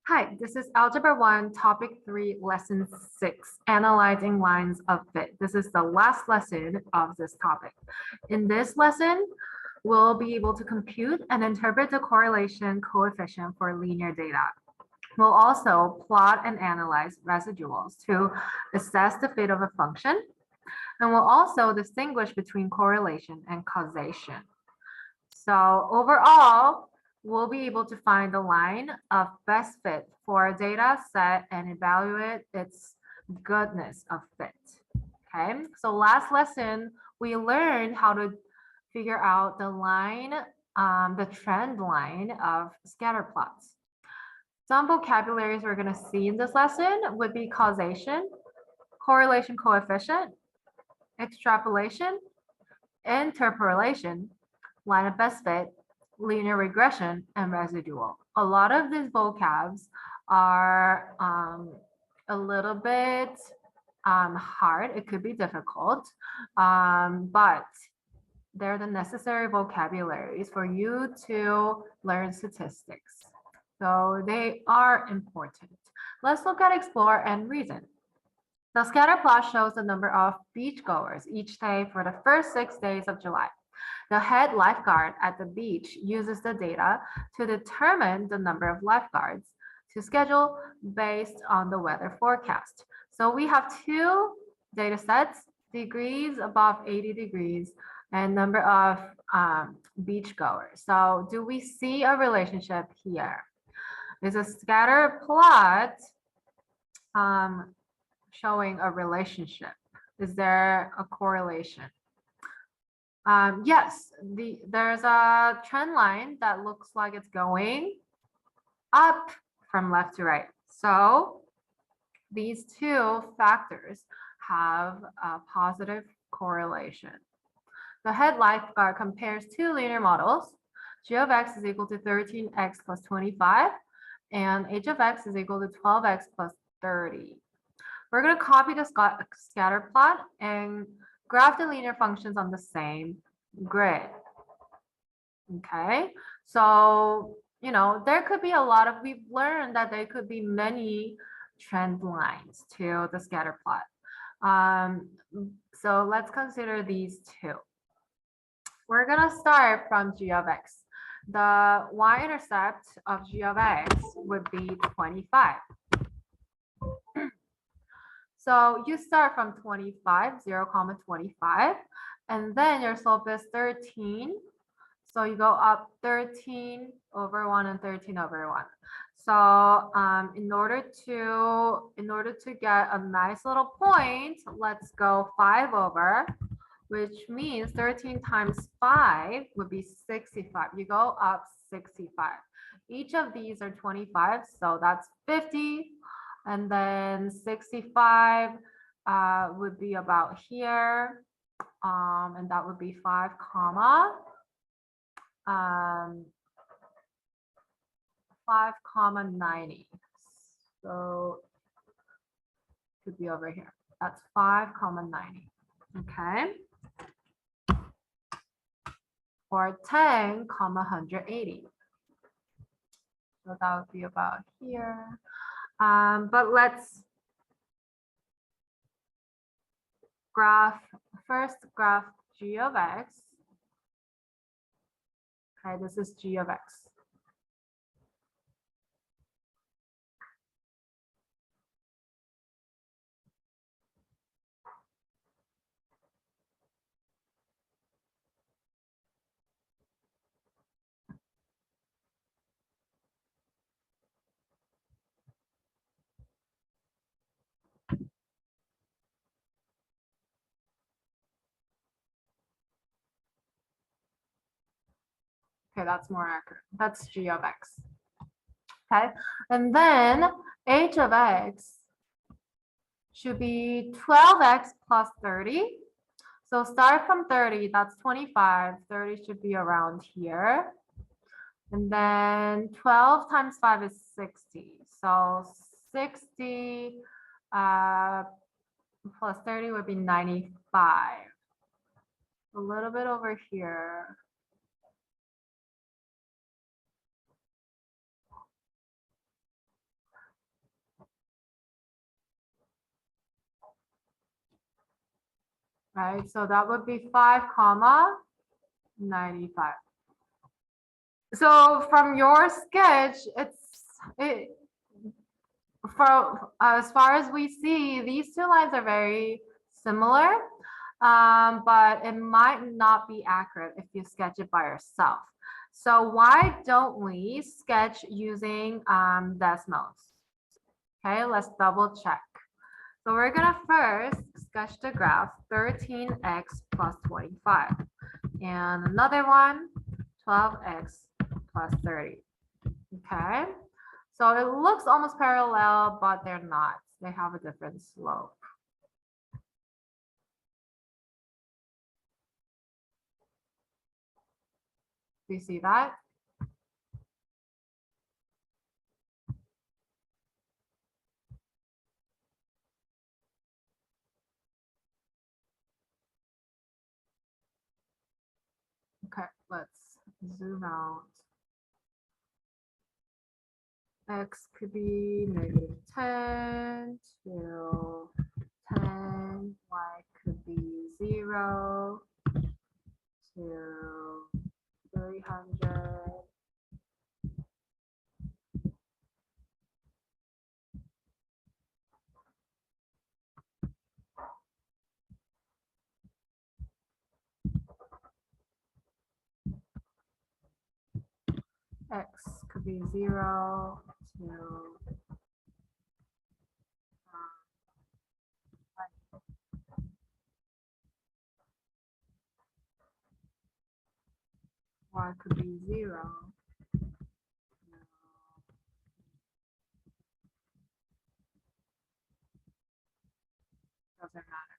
Hi, this is Algebra 1, Topic 3, Lesson 6, Analyzing Lines of Fit. This is the last lesson of this topic. In this lesson, we'll be able to compute and interpret the correlation coefficient for linear data. We'll also plot and analyze residuals to assess the fit of a function. And we'll also distinguish between correlation and causation. So overall, we'll be able to find the line of best fit for a data set and evaluate its goodness of fit. Okay, so last lesson, we learned how to figure out the line, the trend line of scatter plots. Some vocabularies we're going to see in this lesson would be causation, correlation coefficient, extrapolation, interpolation, line of best fit, linear regression, and residual. A lot of these vocabs are a little bit hard. It could be difficult, but they're the necessary vocabularies for you to learn statistics. So they are important. Let's look at explore and reason. The scatter plot shows the number of beachgoers each day for the first 6 days of July. The head lifeguard at the beach uses the data to determine the number of lifeguards to schedule based on the weather forecast. So we have two data sets, degrees above 80 degrees and number of beachgoers. So do we see a relationship here? Is a scatter plot showing a relationship? Is there a correlation? Yes, there's a trend line that looks like it's going up from left to right. So these two factors have a positive correlation. The head lifeguard compares two linear models. G of x is equal to 13x plus 25, and h of x is equal to 12x plus 30. We're going to copy the scatter plot and graph the linear functions on the same grid. Okay, so there could be a lot of, we've learned that there could be many trend lines to the scatter plot. So let's consider these two. We're gonna start from g of x. The y-intercept of g of x would be 25. So you start from 25, 0, 25, and then your slope is 13. So you go up 13 over 1 and 13 over 1. So in order to get a nice little point, let's go 5 over, which means 13 times 5 would be 65. You go up 65. Each of these are 25, so that's 50. And then 65 would be about here. And that would be 5 comma 90. So it could be over here. That's 5 90. Okay. Or 10 180. So that would be about here. But let's first graph g of x. Okay, this is g of x. Okay, that's more accurate. That's g of x. Okay, and then h of x should be 12x plus 30. So start from 30, that's 25. 30 should be around here. And then 12 times 5 is 60. So 60 plus 30 would be 95. A little bit over here. right? So that would be 5 comma 95. So from your sketch, for as far as we see, these two lines are very similar, but it might not be accurate if you sketch it by yourself. So why don't we sketch using decimals? Okay, let's double check. So we're gonna first sketch the graph 13x plus 25, and another one 12x plus 30. Okay, so it looks almost parallel, but they're not. They have a different slope. Do you see that? Okay, let's zoom out. X could be -10 to 10. Y could be 0 to 300. X could be 0 to Y could be 0. Doesn't matter.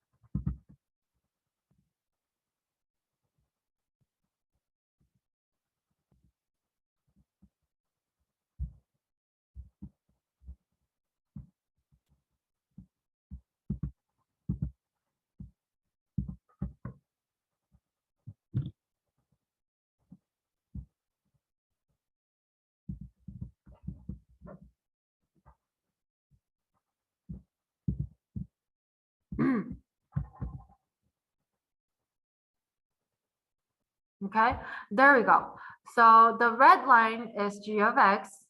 Okay, there we go. So the red line is g of x.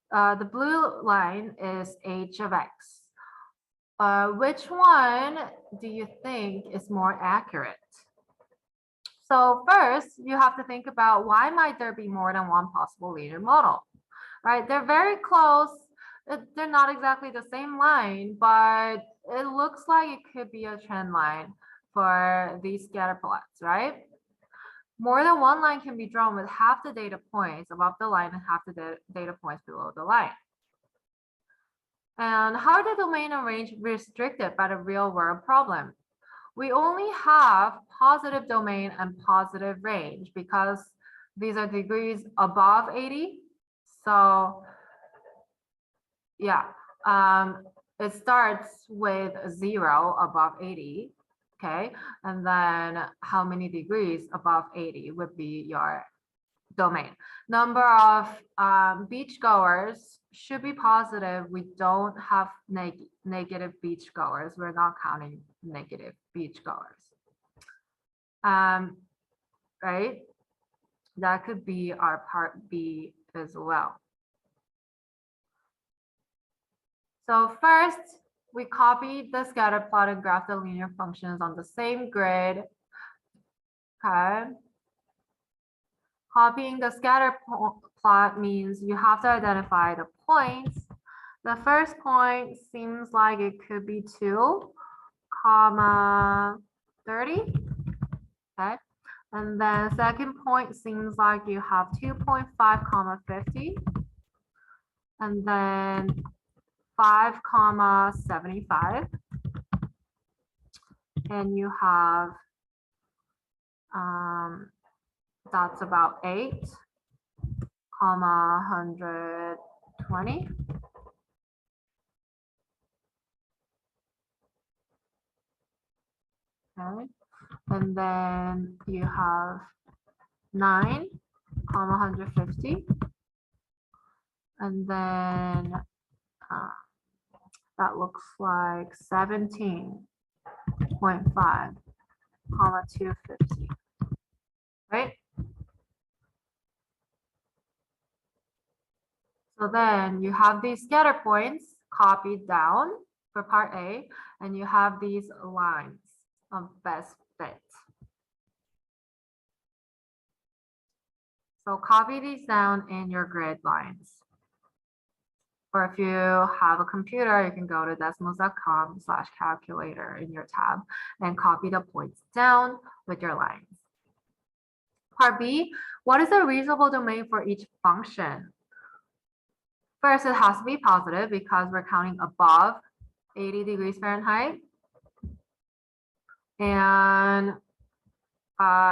The blue line is h of x. Which one do you think is more accurate? So first, you have to think about why might there be more than one possible linear model, right? They're very close. They're not exactly the same line, but it looks like it could be a trend line for these scatter plots, right? More than one line can be drawn with half the data points above the line and half the data points below the line. And how are the domain and range restricted by the real world problem? We only have positive domain and positive range because these are degrees above 80. So yeah, it starts with 0 above 80. Okay, and then how many degrees above 80 would be your domain. Number of beachgoers should be positive. We don't have negative beachgoers. We're not counting negative beachgoers. Right? That could be our part B as well. So first, we copied the scatter plot and graphed the linear functions on the same grid. Okay. Copying the scatter plot means you have to identify the points. The first point seems like it could be 2, comma 30. Okay. And then second point seems like you have 2.5, comma 50. And then 5, comma 75. And you have that's about 8, comma 120. Okay, and then you have 9, comma 150, and then that looks like 17.5. comma 250, right? So then you have these scatter points copied down for part A, and you have these lines of best fit. So copy these down in your grid lines. Or if you have a computer, you can go to decimals.com/calculator in your tab and copy the points down with your lines. Part B, what is a reasonable domain for each function? First, it has to be positive because we're counting above 80 degrees Fahrenheit. And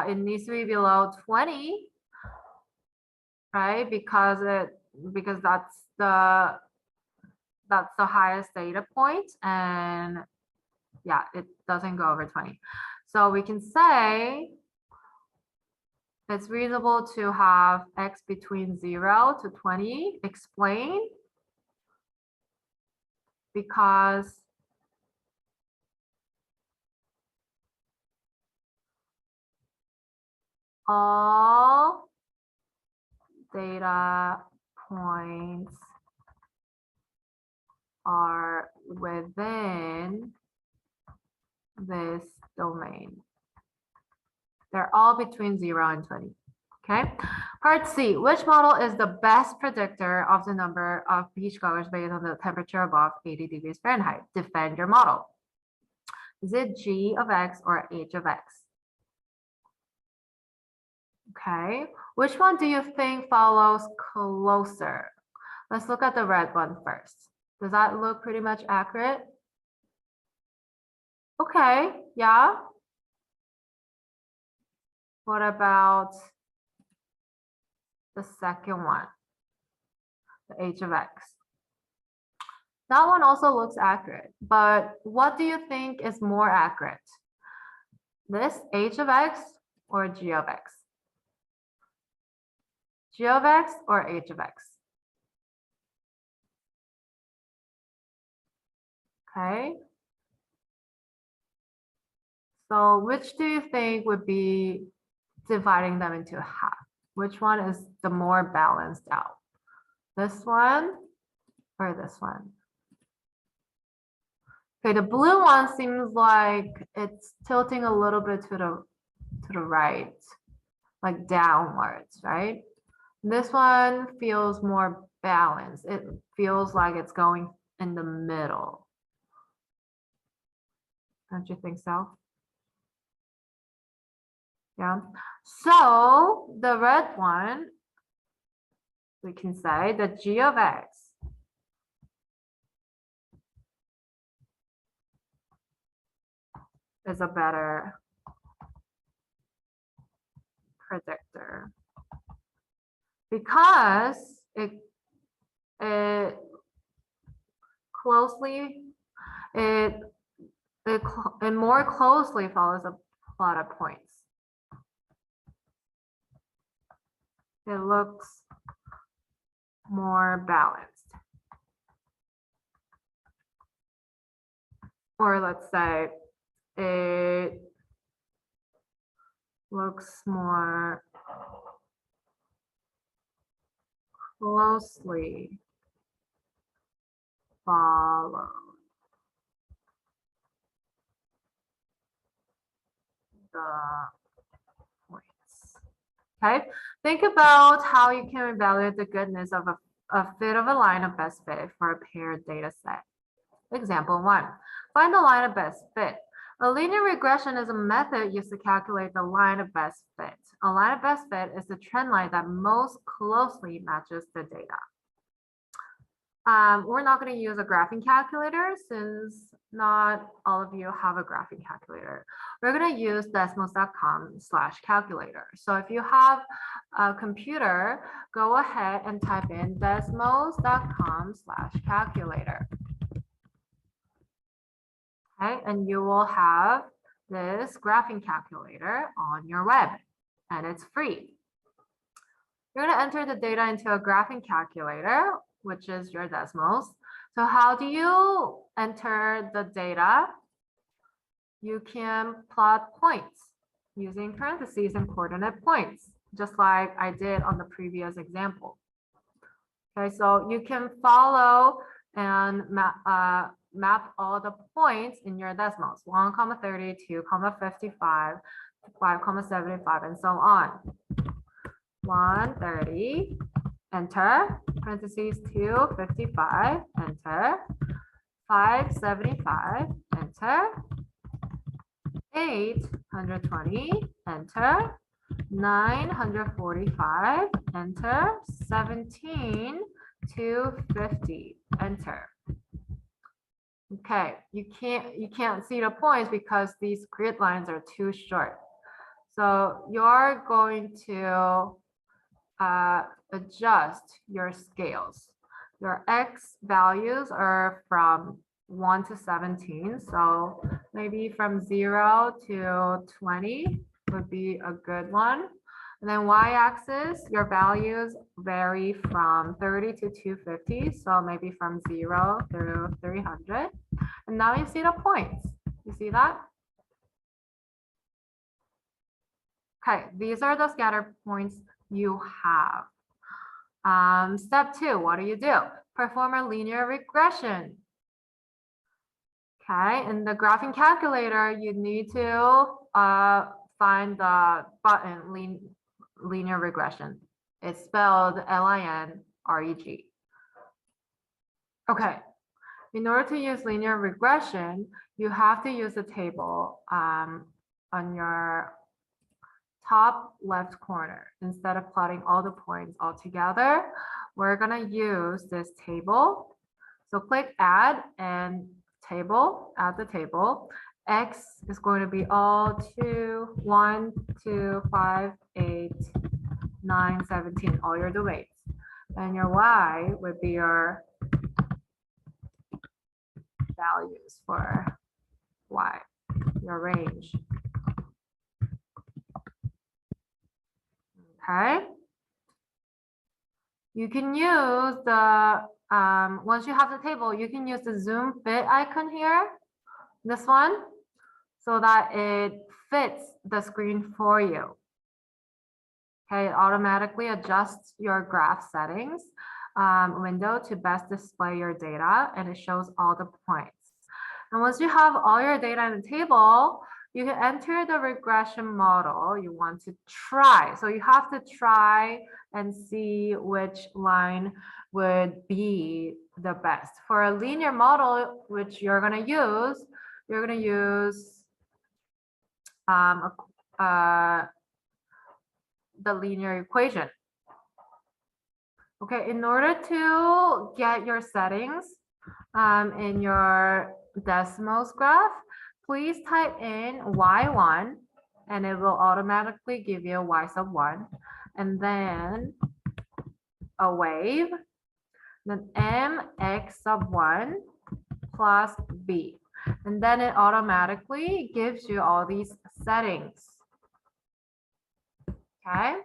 it needs to be below 20, right? Because that's the highest data point, and yeah, it doesn't go over 20. So we can say it's reasonable to have x between 0 to 20. Explain. Because all data points are within this domain. They're all between 0 and 20. Okay. Part C, which model is the best predictor of the number of beachgoers based on the temperature above 80 degrees Fahrenheit? Defend your model. Is it G of X or H of X? Okay. Which one do you think follows closer? Let's look at the red one first. Does that look pretty much accurate? Okay, yeah. What about the second one, the H of X? That one also looks accurate, but what do you think is more accurate? This H of X or G of X? G of X or H of X? Okay. So which do you think would be dividing them into half? Which one is the more balanced out? This one or this one? Okay, the blue one seems like it's tilting a little bit to the right, like downwards, right? This one feels more balanced. It feels like it's going in the middle. Don't you think so? Yeah. So the red one, we can say that G of X is a better predictor because it more closely follows a lot of points. It looks more balanced. Or let's say it looks more closely follow the points. Okay, think about how you can evaluate the goodness of a fit of a line of best fit for a paired data set. Example 1, find the line of best fit. A linear regression is a method used to calculate the line of best fit. A line of best fit is the trend line that most closely matches the data. We're not going to use a graphing calculator since not all of you have a graphing calculator. We're going to use decimals.com/calculator. So if you have a computer, go ahead and type in decimals.com/calculator. Okay, and you will have this graphing calculator on your web, and it's free. You're going to enter the data into a graphing calculator, which is your decimals. So how do you enter the data? you can plot points using parentheses and coordinate points, just like I did on the previous example. Okay, so you can follow and map all the points in your decimals, 1, 30, 2, 55, 5, 75, and so on. 130, enter, parentheses 255, enter, 575, enter, 820, enter, 945, enter, 17,250, enter. Okay, you can't see the points because these grid lines are too short. So you're going to adjust your scales. Your X values are from 1 to 17. So maybe from 0 to 20 would be a good one. And then Y-axis, your values vary from 30 to 250. So maybe from 0 through 300. And now you see the points. You see that? Okay, these are the scatter points you have. Step 2, what do? Perform a linear regression. Okay, in the graphing calculator, you need to find the button linear regression. It's spelled LINREG. Okay, in order to use linear regression, you have to use the table on your top left corner. Instead of plotting all the points all together, we're gonna use this table. So click add and table, add the table. X is going to be all 2, 1, 2, 5, 8, 9, 17, all your domains. And your Y would be your values for Y, your range. Okay. You can use the, once you have the table, you can use the zoom fit icon here, this one, so that it fits the screen for you. Okay, it automatically adjusts your graph settings window to best display your data, and it shows all the points. And once you have all your data in the table, you can enter the regression model you want to try. So you have to try and see which line would be the best. For a linear model, which you're going to use the linear equation. Okay, in order to get your settings in your decimals graph, please type in Y1 and it will automatically give you Y sub 1, and then a wave, then MX sub 1 plus B. And then it automatically gives you all these settings. Okay.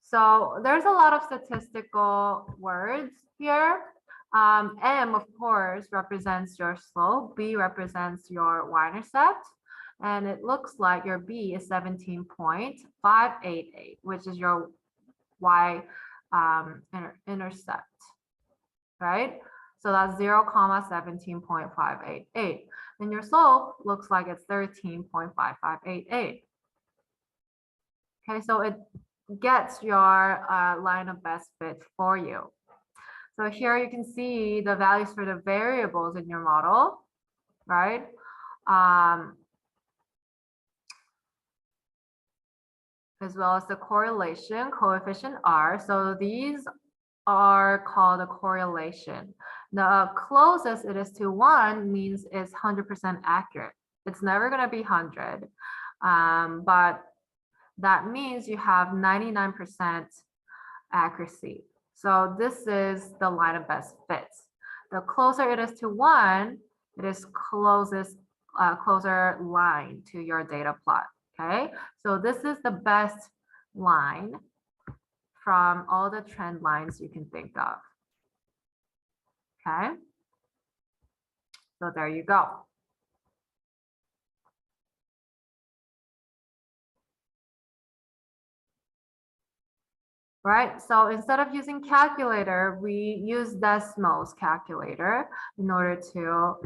So there's a lot of statistical words here. M, of course, represents your slope. B represents your y-intercept. And it looks like your B is 17.588, which is your y intercept, right? So that's 0,17.588. And your slope looks like it's 13.5588. Okay, so it gets your line of best fit for you. So here you can see the values for the variables in your model, right? As well as the correlation coefficient R. So these are called a correlation. The closest it is to 1 means it's 100% accurate. It's never going to be 100, but that means you have 99% accuracy. So this is the line of best fits. The closer it is to 1, it is closer line to your data plot. Okay, so this is the best line from all the trend lines you can think of. Okay. So there you go. Right, so instead of using calculator, we use Desmos calculator in order to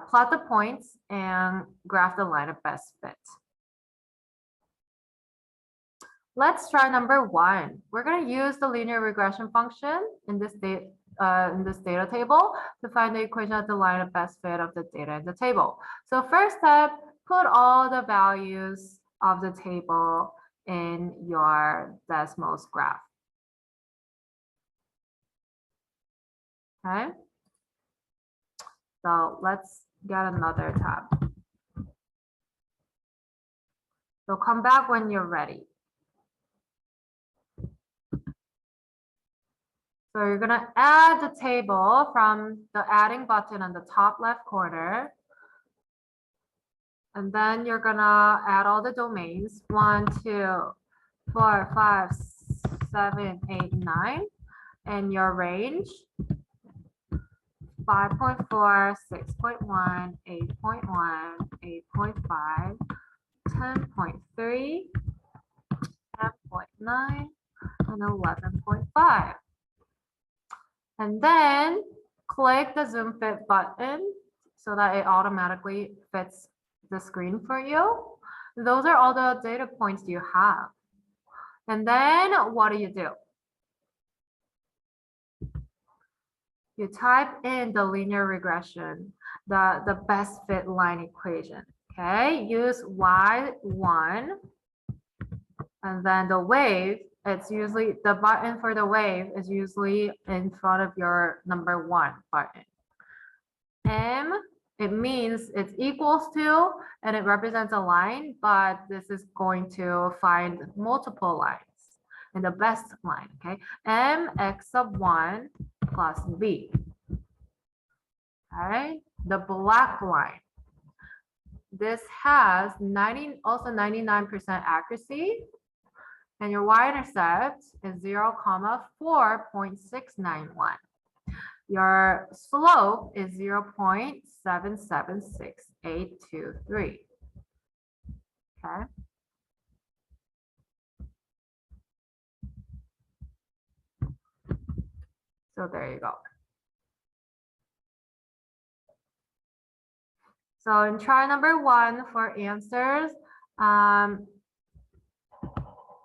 plot the points and graph the line of best fit. Let's try number 1. We're going to use the linear regression function in this data table to find the equation of the line of best fit of the data in the table. So first step, put all the values of the table in your Desmos graph. Okay. So let's get another tab. So come back when you're ready. So you're going to add the table from the adding button on the top left corner. And then you're going to add all the domains 1, 2, 4, 5, 7, 8, 9. And your range 5.4, 6.1, 8.1, 8.5, 10.3, 10.9, and 11.5. And then click the zoom fit button so that it automatically fits the screen for you. Those are all the data points you have. And then what do? You type in the linear regression, the best fit line equation. Okay, use Y1, and then the wave, it's usually the button for the wave is usually in front of your number 1 button. M, it means it's equals to, and it represents a line, but this is going to find multiple lines in the best line. Okay, mx of 1 plus b. Okay, the black line. This has also 99% accuracy, and your y-intercept is 0,4.691. Your slope is 0.776823. Okay. So there you go. So in try number 1 for answers,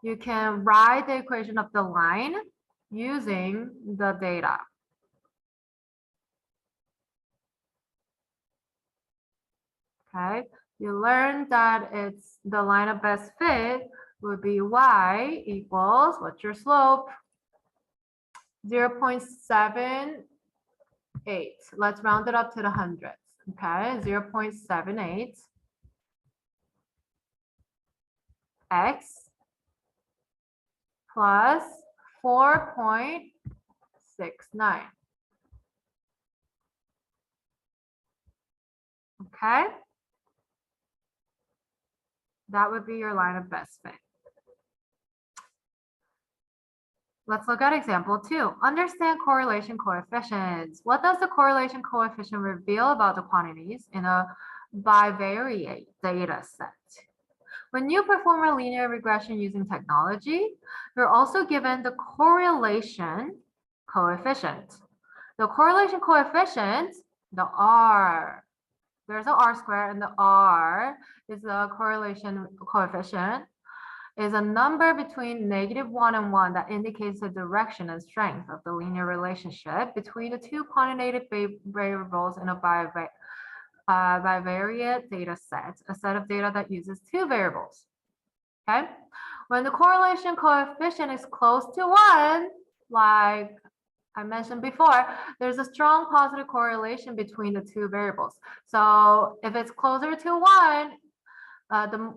you can write the equation of the line using the data. Okay, you learned that it's the line of best fit would be y equals, what's your slope? 0.78. Let's round it up to the hundreds. Okay, 0.78 x plus 4.69. Okay, that would be your line of best fit. Let's look at example 2. Understand correlation coefficients. What does the correlation coefficient reveal about the quantities in a bivariate data set? When you perform a linear regression using technology, you're also given the correlation coefficient. The correlation coefficient, the R, there's an R square, and the R is the correlation coefficient, is a number between -1 and 1 that indicates the direction and strength of the linear relationship between the two quantitative variables in a bivariate data set, a set of data that uses 2 variables. Okay, when the correlation coefficient is close to 1, like I mentioned before, there's a strong positive correlation between the 2 variables. So if it's closer to 1, the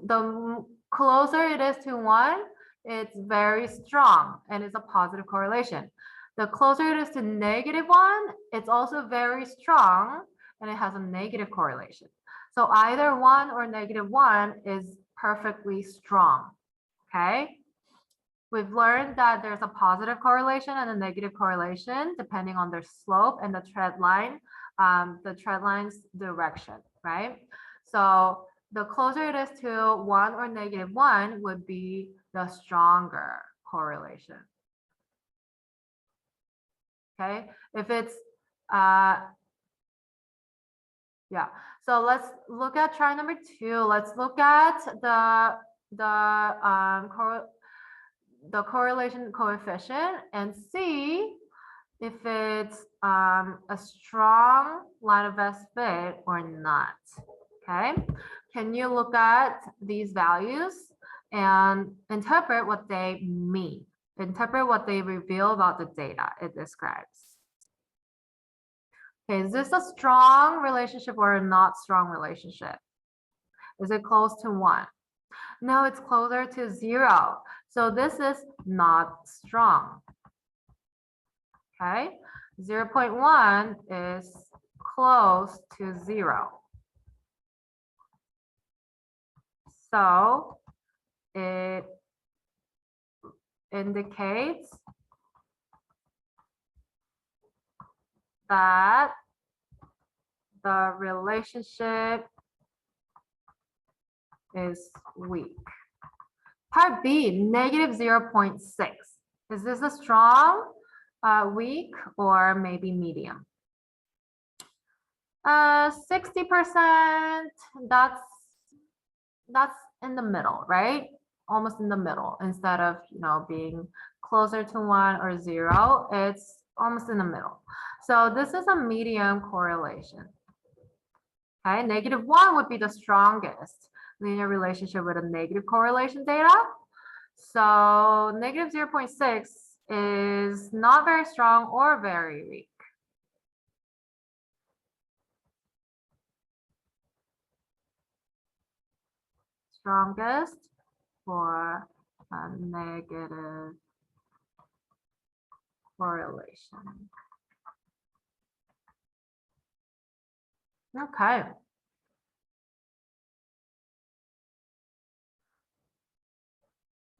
closer it is to 1, it's very strong and it's a positive correlation. The closer it is to -1, it's also very strong and it has a negative correlation. So either 1 or -1 is perfectly strong. Okay. we've learned that there's a positive correlation and a negative correlation depending on their slope and the trend line's direction, right? So the closer it is to 1 or -1 would be the stronger correlation. Okay, if it's yeah, so let's look at try number 2. Let's look at the correlation coefficient and see if it's a strong line of best fit or not. Okay, can you look at these values and interpret what they mean? Interpret what they reveal about the data it describes. Okay, is this a strong relationship or a not strong relationship? Is it close to 1? No, it's closer to 0. So this is not strong. Okay, 0.1 is close to 0. So it indicates that the relationship is weak. Part B, -0.6. Is this a strong, weak, or maybe medium? 60%, that's in the middle, right? Almost in the middle. Instead of, being closer to 1 or 0, it's almost in the middle. So this is a medium correlation. Okay, -1 would be the strongest linear relationship with a negative correlation data. So -0.6 is not very strong or very weak. Strongest for a negative correlation. Okay.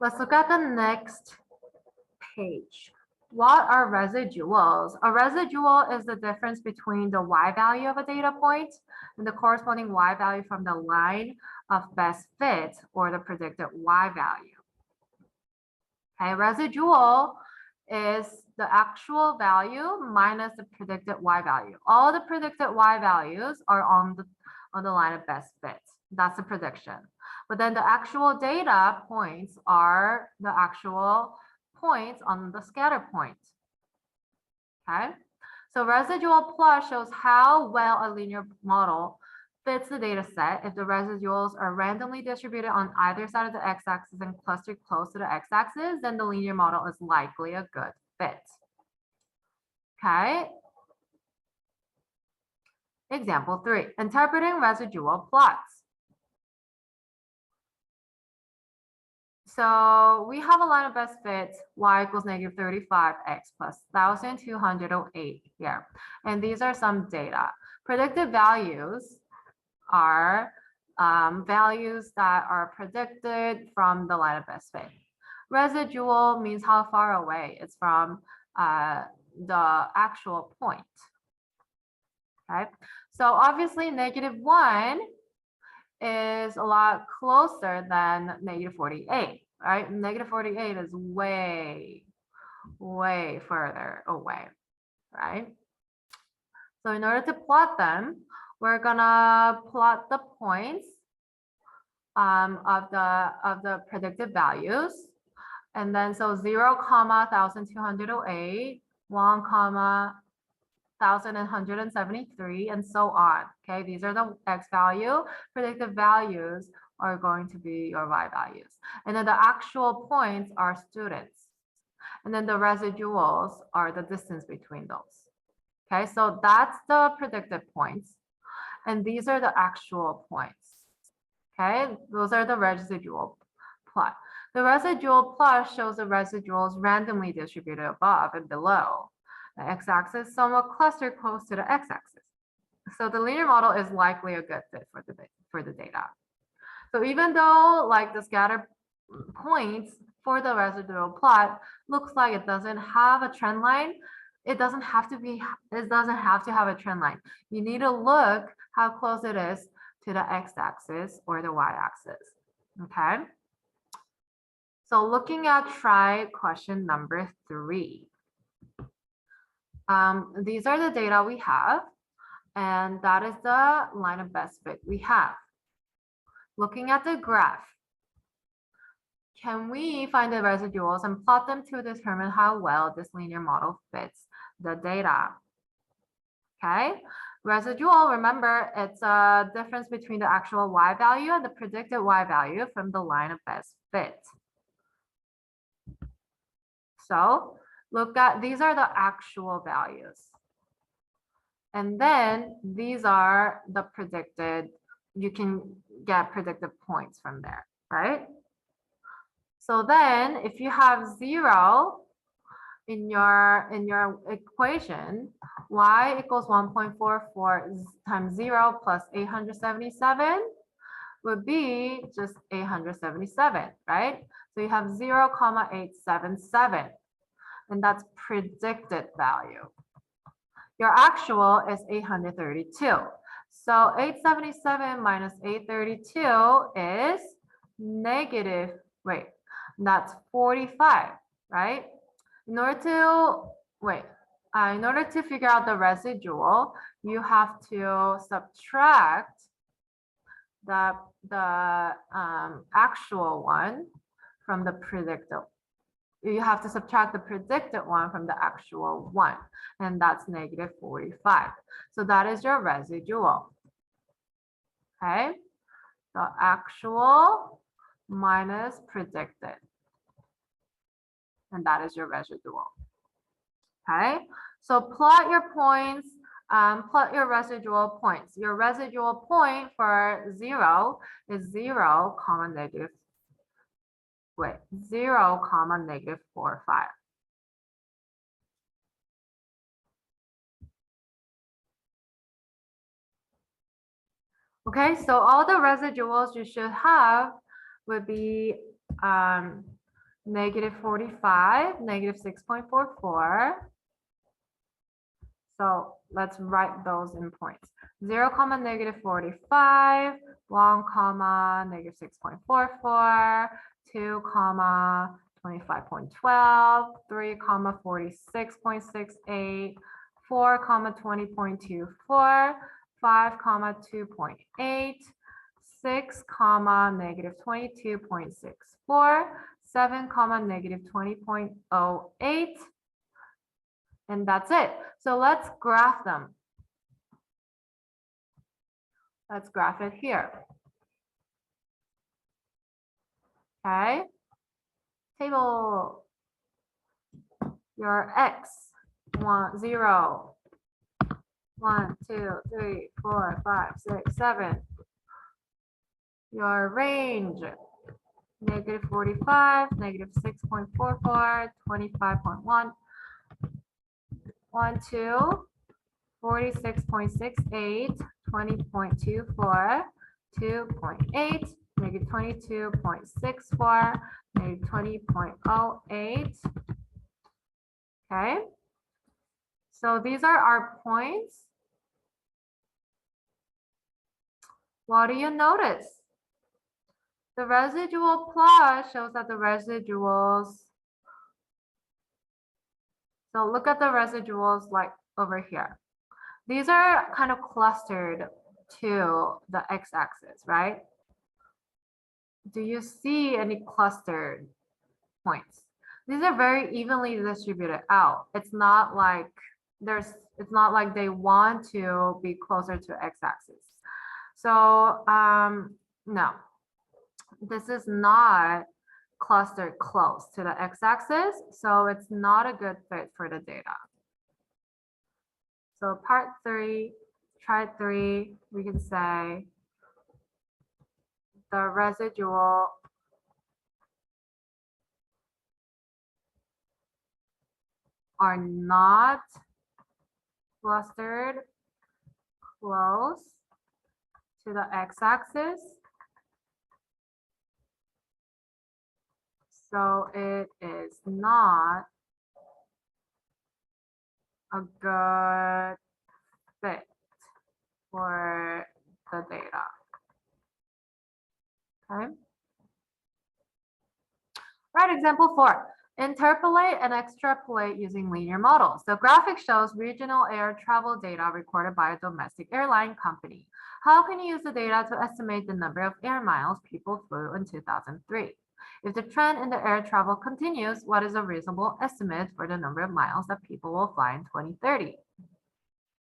Let's look at the next page. What are residuals? A residual is the difference between the y value of a data point and the corresponding y value from the line of best fit or the predicted y value. Okay, residual is the actual value minus the predicted y value. All the predicted y values are on the line of best fit. That's the prediction. But then the actual data points are the actual points on the scatter point. Okay, so residual plus shows how well a linear model fits the data set. If the residuals are randomly distributed on either side of the x-axis and clustered close to the x-axis, then the linear model is likely a good fit. Okay. Example 3, interpreting residual plots. So we have a line of best fit, y equals -35x plus 1,208 here. And these are some data. Predicted values are values that are predicted from the line of best fit. Residual means how far away it's from the actual point. Okay, so obviously -1 is a lot closer than -48, right? -48 is way further away, right? So in order to plot them, we're gonna plot the points of the predicted values. And then so 0, 1,208, 1, 1,173, and so on. Okay, these are the x value. Predicted values are going to be your y values. And then the actual points are students. And then the residuals are the distance between those. Okay, so that's the predicted points. And these are the actual points. Okay, those are the residual plot. The residual plot shows the residuals randomly distributed above and below the x-axis, somewhat clustered close to the x-axis. So the linear model is likely a good fit for the data. So even though like the scatter points for the residual plot looks like it doesn't have a trend line. It doesn't have to have a trend line. You need to look how close it is to the x-axis or the y-axis. Okay. So looking at try question number 3. These are the data we have, and that is the line of best fit we have. Looking at the graph, can we find the residuals and plot them to determine how well this linear model fits the data? Okay, residual, remember, it's a difference between the actual y value and the predicted y value from the line of best fit. So look at, these are the actual values. And then these are the predicted, you can get predicted points from there, right? So then if you have 0 in your equation, y equals 1.44 times 0 plus 877 would be just 877, right? So you have 0,877, and that's predicted value. Your actual is 832. So 877 minus 832 is negative, wait, that's 45, right? In order to figure out the residual, you have to subtract the actual one from the predicted. You have to subtract the predicted one from the actual one, and that's negative 45. So that is your residual. Okay, the actual minus predicted, and that is your residual. Okay, so plot your points, plot your residual points. Your residual point for 0 is 0, negative 0, negative 45. Okay, so all the residuals you should have would be negative 45, negative 6.44. So let's write those in points. 0, negative 45, 1, negative 6.44, 2, 25.12, 3, 46.68, 4, 20.24, 5, 2.8, 6, negative 22.64, 7, negative 20.08, and that's it. So let's graph them. Let's graph it here. Okay. Table. Your x, 0, 1, 2, 3, 4, 5, 6, 7. Your range, negative 45, negative 6.44, 25.1, 1, 2, 46.68, 20.24, 2.8, negative 22.64, negative 20.08. Okay, so these are our points. What do you notice? The residual plot shows that the residuals. So look at the residuals like over here. These are kind of clustered to the x-axis, right? Do you see any clustered points? These are very evenly distributed out. It's not like they want to be closer to x-axis. So no, this is not clustered close to the x-axis, so it's not a good fit for the data. So part 3, try 3, we can say the residual are not clustered close to the x-axis. So it is not a good fit for the data. Okay. Right, example 4. Interpolate and extrapolate using linear models. The graphic shows regional air travel data recorded by a domestic airline company. How can you use the data to estimate the number of air miles people flew in 2003? If the trend in the air travel continues, what is a reasonable estimate for the number of miles that people will fly in 2030?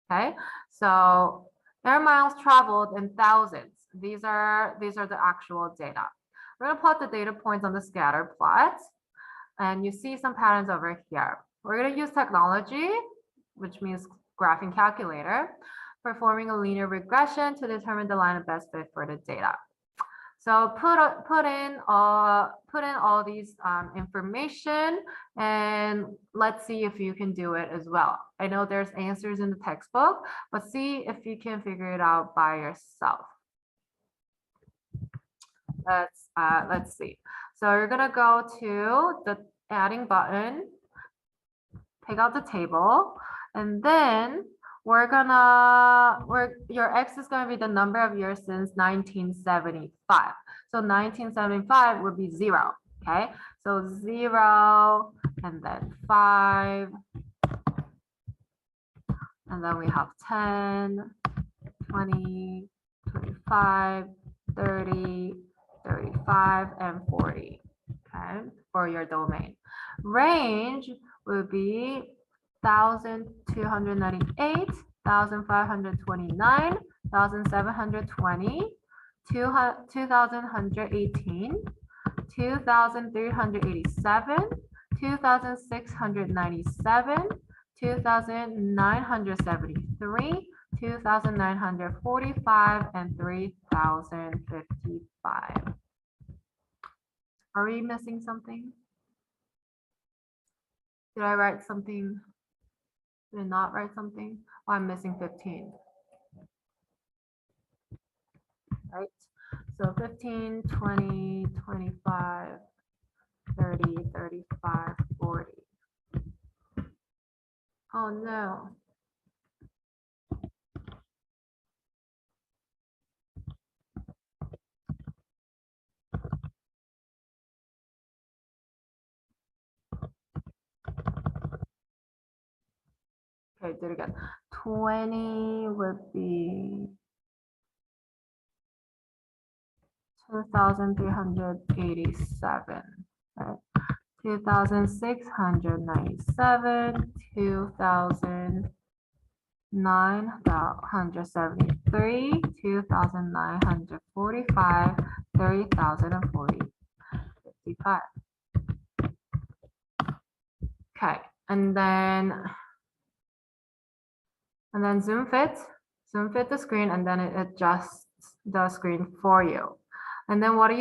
Okay, so air miles traveled in thousands. These are the actual data. We're going to plot the data points on the scatter plot. And you see some patterns over here. We're going to use technology, which means graphing calculator, performing a linear regression to determine the line of best fit for the data. So put in all these information, and let's see if you can do it as well. I know there's answers in the textbook, but see if you can figure it out by yourself. Let's see. So you're gonna go to the adding button, take out the table, and then your X is gonna be the number of years since 1975. So 1975 would be 0, okay? So 0, and then 5, and then we have 10, 20, 25, 30, 35, and 40, okay, for your domain. Range would be 1,298, 1,529, 1,720, 2,118, 2,387, 2,697, 2,973, 2,945, and 3,055. Are we missing something? Did I write something? Did I not write something? Oh, I'm missing 15. Right? So 15, 20, 25, 30, 35, 40. Oh no. Okay, do it again. 20 would be 2,387, right? 2,697, 2,973, 2,945, 3,040, 55. Okay, and then zoom fit the screen, and then it adjusts the screen for you. And then what do?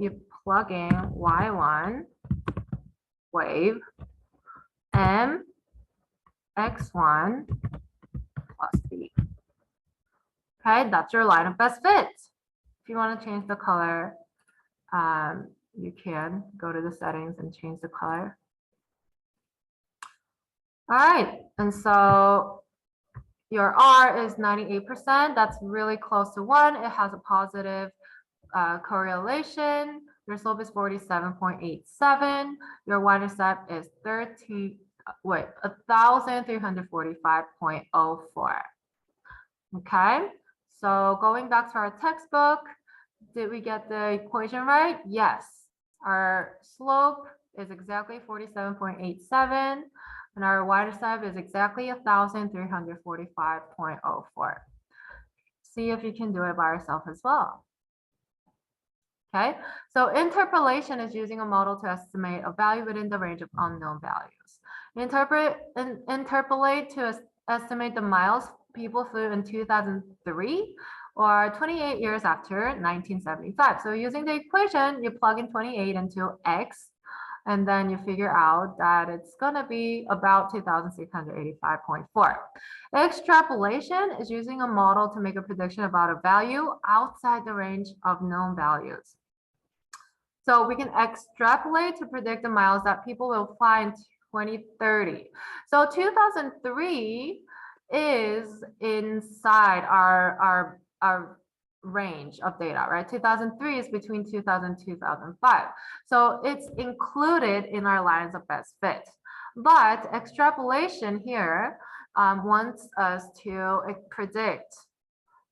You plug in y1 wave m x1 plus b. Okay, that's your line of best fit. If you want to change the color, you can go to the settings and change the color. All right, and so your R is 98%. That's really close to 1. It has a positive correlation. Your slope is 47.87. Your y-intercept is 1,345.04. Okay, so going back to our textbook, did we get the equation right? Yes. Our slope is exactly 47.87. And our y-intercept is exactly 1,345.04. See if you can do it by yourself as well. Okay, so interpolation is using a model to estimate a value within the range of unknown values. Interpolate to estimate the miles people flew in 2003 or 28 years after 1975. So using the equation, you plug in 28 into X, and then you figure out that it's gonna be about 2,685.4. Extrapolation is using a model to make a prediction about a value outside the range of known values. So we can extrapolate to predict the miles that people will fly in 2030. So 2003 is inside our range of data, right? 2003 is between 2000 and 2005. So it's included in our lines of best fit. But extrapolation here wants us to predict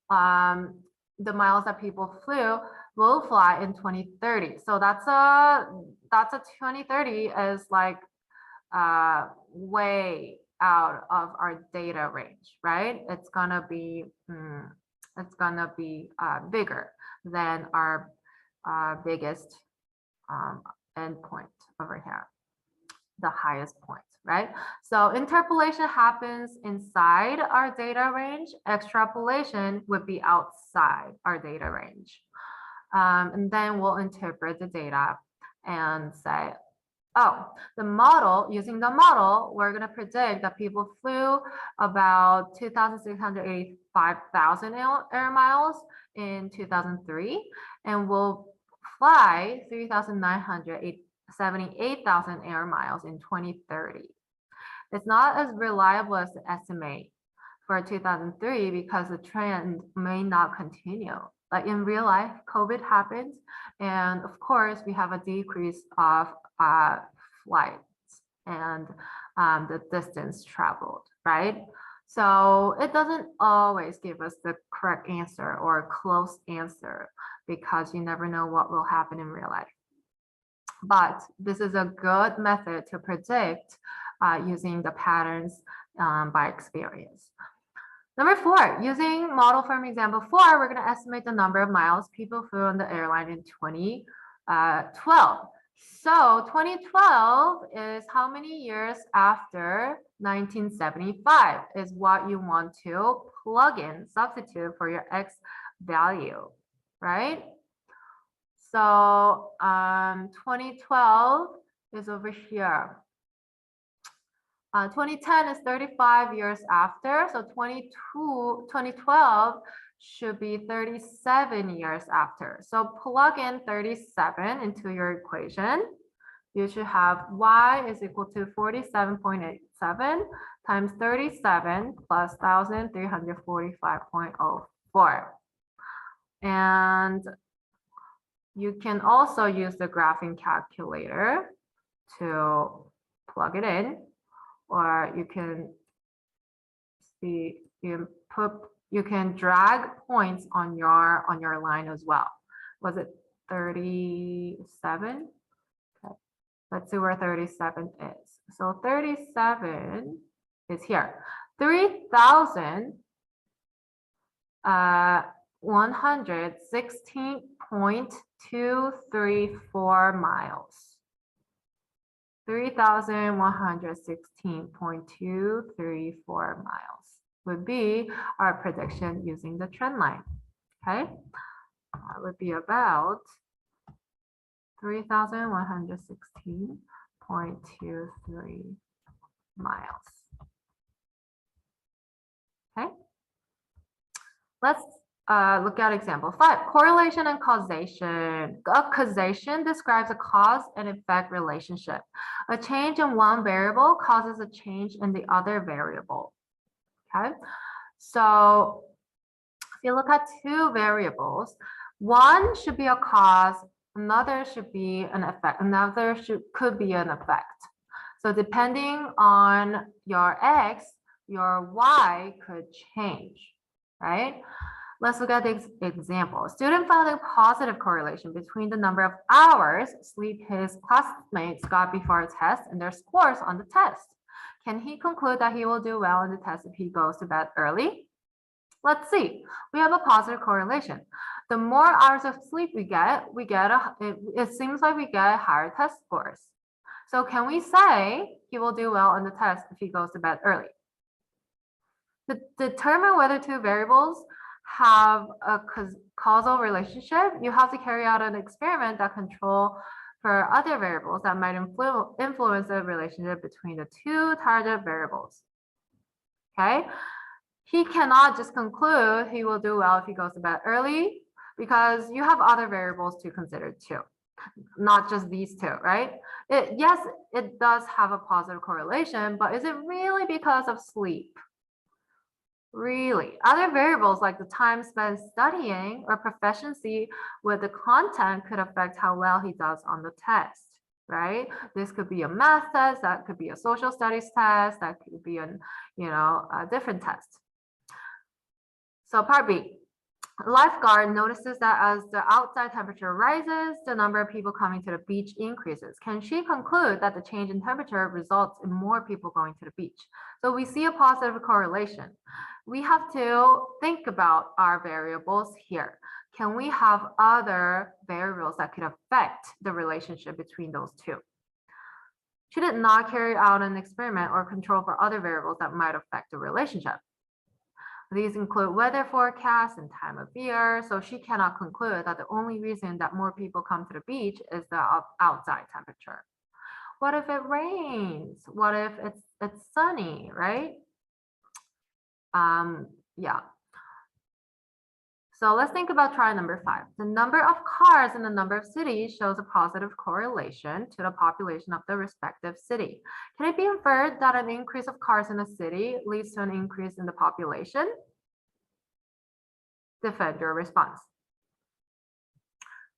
the miles that people will fly in 2030. So that's a 2030 is like way out of our data range, right? It's gonna be bigger than our biggest endpoint over here, the highest point, right? So interpolation happens inside our data range. Extrapolation would be outside our data range. And then we'll interpret the data and say, oh, using the model, we're going to predict that people flew about 2,685,000 air miles in 2003 and will fly 3,978,000 air miles in 2030. It's not as reliable as the estimate for 2003 because the trend may not continue. Like in real life, COVID happens, and of course, we have a decrease of flights and the distance traveled, right? So it doesn't always give us the correct answer or a close answer because you never know what will happen in real life. But this is a good method to predict using the patterns by experience. Number 4, using model from example 4, we're going to estimate the number of miles people flew on the airline in 2012. So 2012 is how many years after 1975 is what you want to plug in, substitute for your X value, right? So 2012 is over here. 2010 is 35 years after, so 2012 should be 37 years after. So plug in 37 into your equation. You should have y is equal to 47.87 times 37 plus 1,345.04. And you can also use the graphing calculator to plug it in. Or you can see you can drag points on your line as well. Was it 37? Okay. Let's see where 37 is. So 37 is here. 3,116.234 miles. 3,116.234 miles would be our prediction using the trend line. Okay, that would be about 3,116.23 miles. Okay, let's look at example 5, correlation and causation. Causation describes a cause and effect relationship. A change in one variable causes a change in the other variable. Okay, so if you look at two variables, one should be a cause, another should be an effect, another could be an effect. So depending on your X, your Y could change, right? Let's look at the example. A student found a positive correlation between the number of hours sleep his classmates got before a test and their scores on the test. Can he conclude that he will do well in the test if he goes to bed early? Let's see. We have a positive correlation. The more hours of sleep it seems like we get higher test scores. So can we say he will do well on the test if he goes to bed early? To determine whether two variables have a causal relationship, you have to carry out an experiment that control for other variables that might influence the relationship between the two target variables. Okay, he cannot just conclude he will do well if he goes to bed early because you have other variables to consider too. not just these two, right? Yes, it does have a positive correlation, but is it really because of sleep? Really, other variables like the time spent studying or proficiency with the content could affect how well he does on the test, right? This could be a math test, that could be a social studies test, that could be a different test. So part B, lifeguard notices that as the outside temperature rises, the number of people coming to the beach increases. Can she conclude that the change in temperature results in more people going to the beach? So we see a positive correlation. We have to think about our variables here. Can we have other variables that could affect the relationship between those two? She did not carry out an experiment or control for other variables that might affect the relationship. These include weather forecasts and time of year. So she cannot conclude that the only reason that more people come to the beach is the outside temperature. What if it rains? What if it's sunny, right? Yeah. So let's think about try number 5. The number of cars in the number of cities shows a positive correlation to the population of the respective city. Can it be inferred that an increase of cars in a city leads to an increase in the population? Defend your response.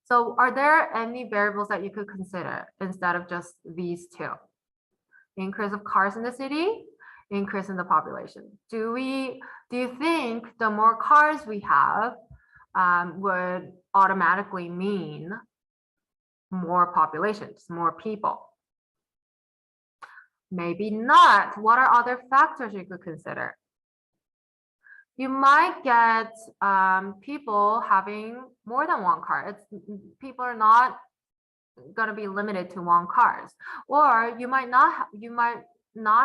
So are there any variables that you could consider instead of just these two? Increase of cars in the city, increase in the population. Do you think the more cars we have would automatically mean more populations, more people? Maybe not. What are other factors you could consider? You might get people having more than one car. People are not going to be limited to one cars, or you might not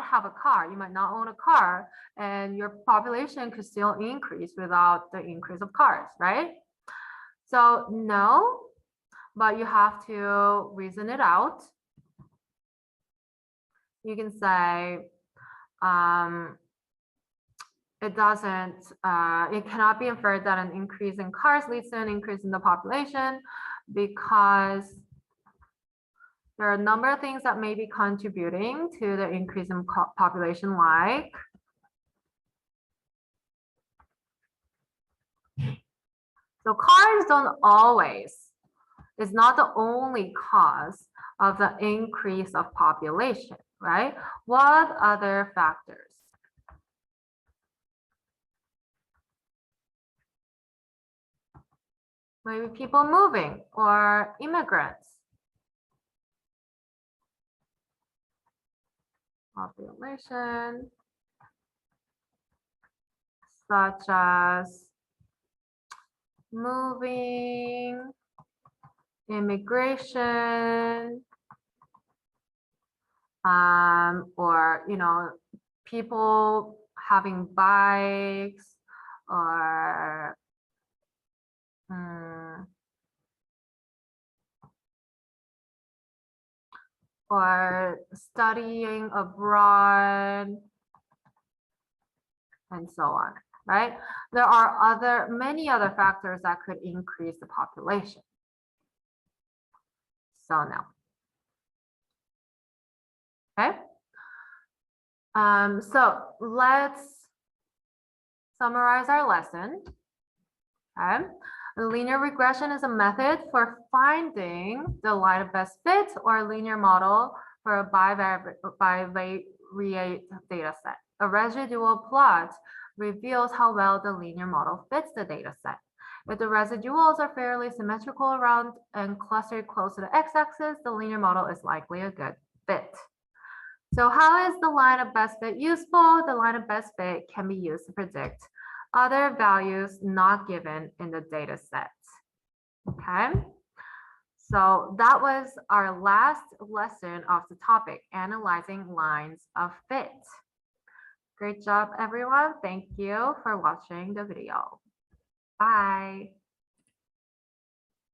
have a car. You might not own a car, and your population could still increase without the increase of cars, right? So no, but you have to reason it out. You can say it cannot be inferred that an increase in cars leads to an increase in the population, because there are a number of things that may be contributing to the increase in population, like so cars don't always, is not the only cause of the increase of population, right? What other factors? Maybe people moving or immigrants. Population, such as moving, immigration, or people having bikes, or studying abroad, and so on, right? There are many other factors that could increase the population. So now, okay. So let's summarize our lesson. Okay. Linear regression is a method for finding the line of best fit or a linear model for a bivariate data set. A residual plot reveals how well the linear model fits the data set. If the residuals are fairly symmetrical around and clustered close to the x-axis, the linear model is likely a good fit. So how is the line of best fit useful? The line of best fit can be used to predict other values not given in the data set. Okay, so that was our last lesson of the topic, analyzing lines of fit. Great job, everyone. Thank you for watching the video. Bye.